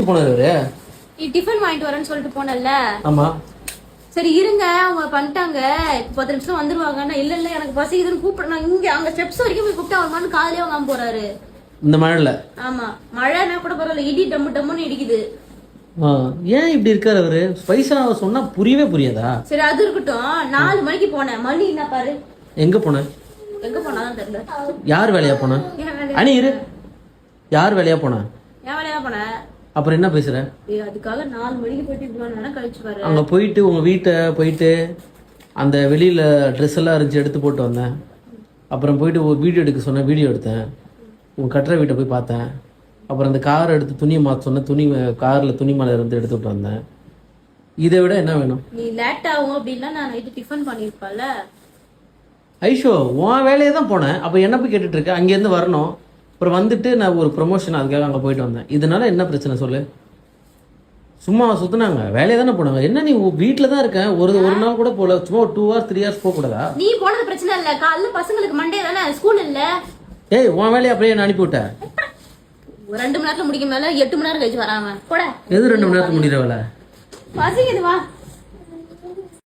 போனாரு? நீ டிஃபன் வாங்கிட்டு வரேன்னு சொல்லிட்டு போனல. ஆமா. சரி இருங்க அவங்க பண்ணிட்டாங்க 10 நிமிஷம் வந்துருவாங்க. இல்ல இல்ல எனக்கு பசிக்குதுன்னு கூப்பிடுறேன். இங்க அங்க ஸ்டெப்ஸ் வரைக்கும் போய் கூப்பிட்டு அவர் மாதிரி காலையிலே வாங்காம போறாரு இந்த மழைல. ஆமா மழைன்னா கூட பரவாயில்ல, இடி டம்மு டம்முன்னு இடிக்குது. ஏன் இப்படி இருக்காரு அவரு? வயசானவ சொன்னா புரியவே புரியாதா? சரி அது இருக்கட்டும். 4 மணிக்கு போனேன், மணி என்ன பாரு. எங்க போன? எங்க போனாதான் தெரியல. யார் வேலையா போன? அனி இரு. யார் வேலையா போன? என் வேலையா போனேன். அப்புறம் என்ன பேசுற? அதுக்காக 4 மணிக்கு போயிட்டு இவ்வளவு நேரம் கழிச்சு பாரு. அங்க போயிட்டு உங்க வீட்டை போயிட்டு அந்த வெளியில ட்ரெஸ் எல்லாம் இருந்துச்சு எடுத்து போட்டு வந்தேன். அப்புறம் போயிட்டு ஒரு வீடியோ எடுக்க சொன்னேன், வீடியோ எடுத்தேன். உங்க கட்டுற வீட்டை போய் பார்த்தேன். அப்புறம் அந்த கார் எடுத்து துணியை மாற்ற சொன்ன, துணி கார்ல துணி மேல இருந்து எடுத்துட்டு வந்தேன். இதை விட என்ன வேணும்? நீ லேட் ஆகும் அப்படின்னா நான் நைட்டு டிஃபன் பண்ணிருப்பால. ஐஷோ உன் வேலையை தான் போனேன். அப்போ என்ன போய் கேட்டுட்டு இருக்க? அங்கேருந்து வரணும். அப்புறம் வந்துட்டு நான் ஒரு ப்ரொமோஷன் அதுக்காக அங்கே போயிட்டு வந்தேன். இதனால என்ன பிரச்சனை சொல்லு? சும்மா சுத்தினாங்க, வேலையை தானே போனாங்க. என்ன நீ வீட்டில் தான் இருக்கேன், ஒரு நாள் கூட போல, சும்மா 2 hours 3 hours போக கூடாதா? நீ போனது பிரச்சனை இல்ல, காலைல பசங்களுக்கு மண்டே தானே ஸ்கூல் இல்ல. ஏய் உன் வேலையை அப்படியே நான் அனுப்பி விட்டேன். 2 மணி நேரத்துல முடிக்க மேல 8 மணி நேரம் கழிச்சு வராம போட. எது 2 மணி நேரத்துக்கு முடிகிற வேலை? பசிக்குது வா.